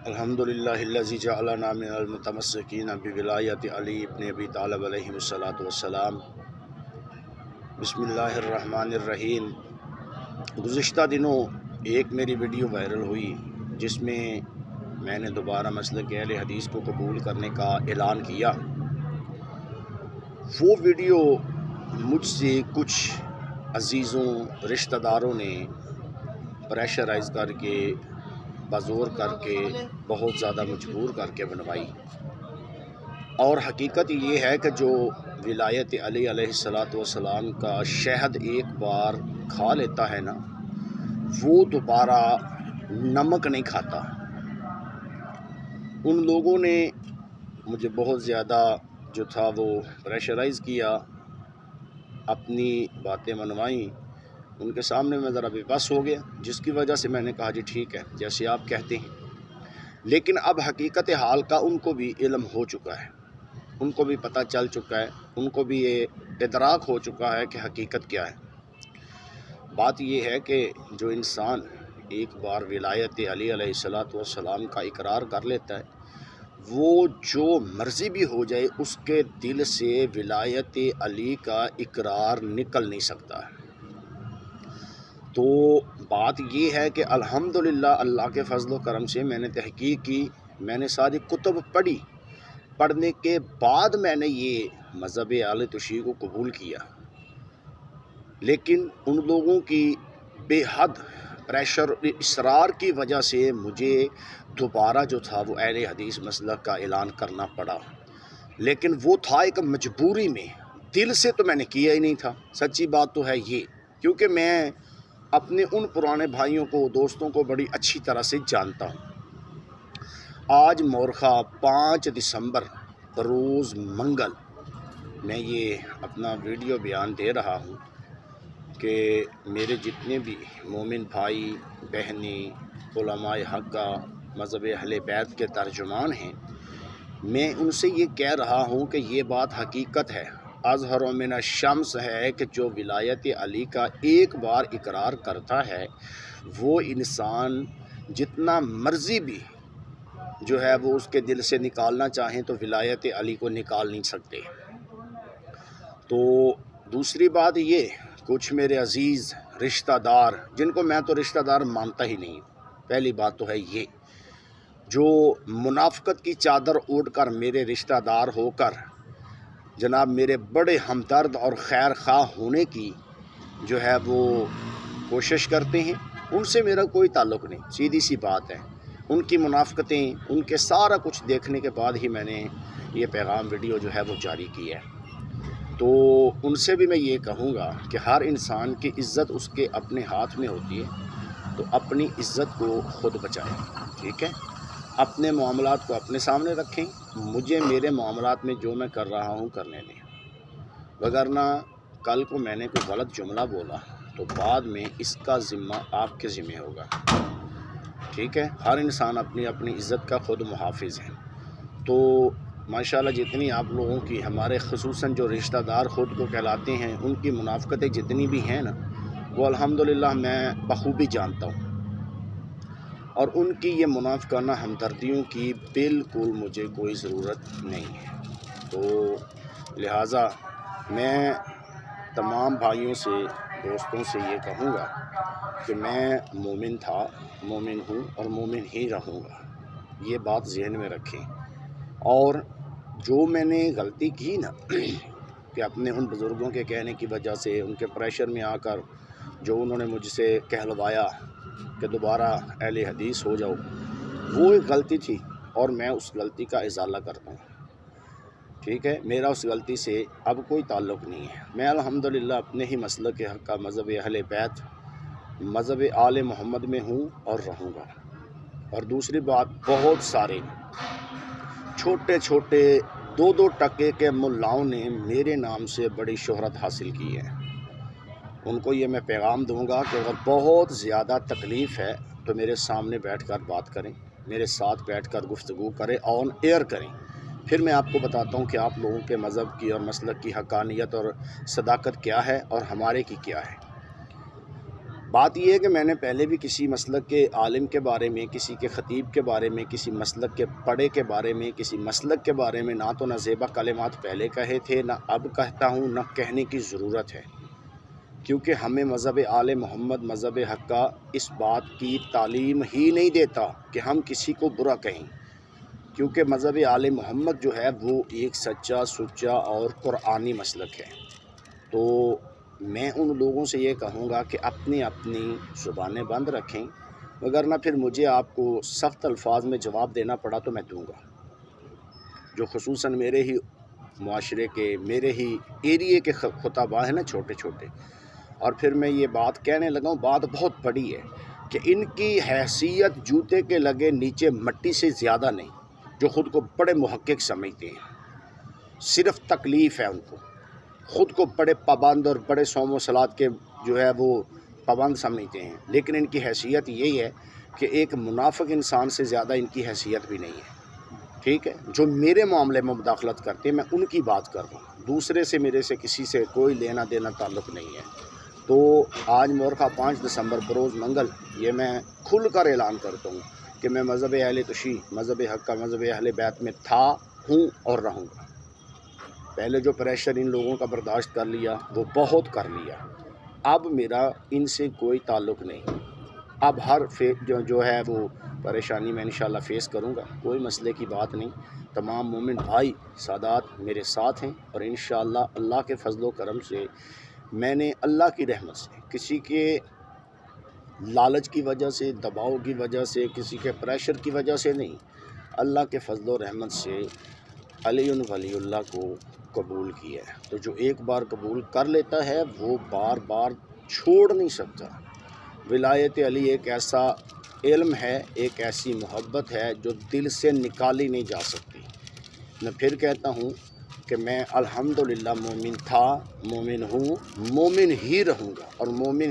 الحمدللہ الذی جعلنا من المتمسکین بولایت علی ابن ابی طالب علیہ السلام۔ بسم اللہ الرحمن الرحیم۔ گزشتہ دنوں ایک میری ویڈیو وائرل ہوئی جس میں میں نے دوبارہ مسلک اہل حدیث کو قبول کرنے کا اعلان کیا۔ وہ ویڈیو مجھ سے کچھ عزیزوں رشتہ داروں نے پریشرائز کر کے بزور کر کے بہت زیادہ مجبور کر کے بنوائی، اور حقیقت یہ ہے کہ جو ولایت علی علیہ السلام کا شہد ایک بار کھا لیتا ہے نا، وہ دوبارہ نمک نہیں کھاتا۔ ان لوگوں نے مجھے بہت زیادہ جو تھا وہ پریشرائز کیا، اپنی باتیں منوائیں، ان کے سامنے میں ذرا بے بس ہو گیا، جس کی وجہ سے میں نے کہا جی ٹھیک ہے جیسے آپ کہتے ہیں۔ لیکن اب حقیقت حال کا ان کو بھی علم ہو چکا ہے، ان کو بھی پتہ چل چکا ہے، ان کو بھی یہ ادراک ہو چکا ہے کہ حقیقت کیا ہے۔ بات یہ ہے کہ جو انسان ایک بار ولایت علی علیہ السلام کا اقرار کر لیتا ہے، وہ جو مرضی بھی ہو جائے اس کے دل سے ولایت علی کا اقرار نکل نہیں سکتا۔ تو بات یہ ہے کہ الحمدللہ اللہ کے فضل و کرم سے میں نے تحقیق کی، میں نے ساری کتب پڑھی، پڑھنے کے بعد میں نے یہ مذہب اہل تشیع کو قبول کیا۔ لیکن ان لوگوں کی بے حد پریشر اصرار کی وجہ سے مجھے دوبارہ جو تھا وہ اہل حدیث مسلک کا اعلان کرنا پڑا۔ لیکن وہ تھا ایک مجبوری میں، دل سے تو میں نے کیا ہی نہیں تھا۔ سچی بات تو ہے یہ، کیونکہ میں اپنے ان پرانے بھائیوں کو، دوستوں کو بڑی اچھی طرح سے جانتا ہوں۔ آج مورخہ 5 دسمبر بروز منگل میں یہ اپنا ویڈیو بیان دے رہا ہوں کہ میرے جتنے بھی مومن بھائی بہنیں علماء حقہ مذہب اہل بیت کے ترجمان ہیں، میں ان سے یہ کہہ رہا ہوں کہ یہ بات حقیقت ہے، اظہر من الشمس ہے کہ جو ولایت علی کا ایک بار اقرار کرتا ہے، وہ انسان جتنا مرضی بھی جو ہے وہ اس کے دل سے نکالنا چاہیں تو ولایت علی کو نکال نہیں سکتے۔ تو دوسری بات یہ، کچھ میرے عزیز رشتہ دار، جن کو میں تو رشتہ دار مانتا ہی نہیں، پہلی بات تو ہے یہ، جو منافقت کی چادر اوڑھ کر میرے رشتہ دار ہو کر جناب میرے بڑے ہمدرد اور خیر خواہ ہونے کی جو ہے وہ کوشش کرتے ہیں، ان سے میرا کوئی تعلق نہیں، سیدھی سی بات ہے۔ ان کی منافقتیں، ان کے سارا کچھ دیکھنے کے بعد ہی میں نے یہ پیغام ویڈیو جو ہے وہ جاری کی ہے۔ تو ان سے بھی میں یہ کہوں گا کہ ہر انسان کی عزت اس کے اپنے ہاتھ میں ہوتی ہے، تو اپنی عزت کو خود بچائیں، ٹھیک ہے؟ اپنے معاملات کو اپنے سامنے رکھیں، مجھے میرے معاملات میں جو میں کر رہا ہوں کرنے دیں، وگرنہ کل کو میں نے کوئی غلط جملہ بولا تو بعد میں اس کا ذمہ آپ کے ذمہ ہوگا، ٹھیک ہے؟ ہر انسان اپنی اپنی عزت کا خود محافظ ہے۔ تو ماشاءاللہ جتنی آپ لوگوں کی، ہمارے خصوصاً جو رشتہ دار خود کو کہلاتے ہیں، ان کی منافقتیں جتنی بھی ہیں نا، وہ الحمدللہ میں بخوبی جانتا ہوں، اور ان کی یہ منافقانہ ہمدردیوں کی بالکل مجھے کوئی ضرورت نہیں ہے۔ تو لہٰذا میں تمام بھائیوں سے، دوستوں سے یہ کہوں گا کہ میں مومن تھا، مومن ہوں اور مومن ہی رہوں گا، یہ بات ذہن میں رکھیں۔ اور جو میں نے غلطی کی نا کہ اپنے ان بزرگوں کے کہنے کی وجہ سے، ان کے پریشر میں آ کر جو انہوں نے مجھ سے کہلوایا کہ دوبارہ اہل حدیث ہو جاؤ، وہ ایک غلطی تھی اور میں اس غلطی کا ازالہ کرتا ہوں، ٹھیک ہے؟ میرا اس غلطی سے اب کوئی تعلق نہیں ہے۔ میں الحمدللہ اپنے ہی مسلک حق کا مذہب اہل بیت، مذہب آل محمد میں ہوں اور رہوں گا۔ اور دوسری بات، بہت سارے چھوٹے چھوٹے 2 ٹکے کے ملاؤں نے میرے نام سے بڑی شہرت حاصل کی ہے۔ ان کو یہ میں پیغام دوں گا کہ اگر بہت زیادہ تکلیف ہے تو میرے سامنے بیٹھ کر بات کریں، میرے ساتھ بیٹھ کر گفتگو کریں، آن ایئر کریں، پھر میں آپ کو بتاتا ہوں کہ آپ لوگوں کے مذہب کی اور مسلک کی حقانیت اور صداقت کیا ہے اور ہمارے کی کیا ہے۔ بات یہ ہے کہ میں نے پہلے بھی کسی مسلک کے عالم کے بارے میں، کسی کے خطیب کے بارے میں، کسی مسلک کے پڑھے کے بارے میں، کسی مسلک کے بارے میں نہ تو زیبا کلمات پہلے کہے تھے، نہ اب کہتا ہوں، نہ کہنے کی ضرورت ہے، کیونکہ ہمیں مذہب آل محمد، مذہب حق کا اس بات کی تعلیم ہی نہیں دیتا کہ ہم کسی کو برا کہیں، کیونکہ مذہب آل محمد جو ہے وہ ایک سچا، سچا اور قرآنی مسلک ہے۔ تو میں ان لوگوں سے یہ کہوں گا کہ اپنی اپنی زبانیں بند رکھیں، وگرنہ پھر مجھے آپ کو سخت الفاظ میں جواب دینا پڑا تو میں دوں گا، جو خصوصاً میرے ہی معاشرے کے، میرے ہی ایریے کے خطباء ہیں نا، چھوٹے چھوٹے۔ اور پھر میں یہ بات کہنے لگا ہوں، بات بہت بڑی ہے کہ ان کی حیثیت جوتے کے لگے نیچے مٹی سے زیادہ نہیں، جو خود کو بڑے محقق سمجھتے ہیں، صرف تکلیف ہے ان کو، خود کو بڑے پابند اور بڑے صوم و صلات کے جو ہے وہ پابند سمجھتے ہیں، لیکن ان کی حیثیت یہی ہے کہ ایک منافق انسان سے زیادہ ان کی حیثیت بھی نہیں ہے، ٹھیک ہے؟ جو میرے معاملے میں مداخلت کرتے ہیں میں ان کی بات کر رہا ہوں، دوسرے سے میرے سے کسی سے کوئی لینا دینا تعلق نہیں ہے۔ تو آج مورخہ 5 دسمبر بروز منگل یہ میں کھل کر اعلان کرتا ہوں کہ میں مذہب اہل تشیع، مذہب حق کا، مذہب اہل بیت میں تھا، ہوں اور رہوں گا۔ پہلے جو پریشر ان لوگوں کا برداشت کر لیا وہ بہت کر لیا، اب میرا ان سے کوئی تعلق نہیں، اب ہر جو ہے وہ پریشانی میں انشاءاللہ فیس کروں گا، کوئی مسئلے کی بات نہیں۔ تمام مومن بھائی سادات میرے ساتھ ہیں، اور انشاءاللہ اللہ کے فضل و کرم سے میں نے اللہ کی رحمت سے، کسی کے لالچ کی وجہ سے، دباؤ کی وجہ سے، کسی کے پریشر کی وجہ سے نہیں، اللہ کے فضل و رحمت سے علی ولی اللہ کو قبول کیا ہے۔ تو جو ایک بار قبول کر لیتا ہے وہ بار بار چھوڑ نہیں سکتا۔ ولایت علی ایک ایسا علم ہے، ایک ایسی محبت ہے جو دل سے نکالی نہیں جا سکتی۔ میں پھر کہتا ہوں کہ میں الحمدللہ مومن تھا، مومن ہوں، مومن ہی رہوں گا، اور مومن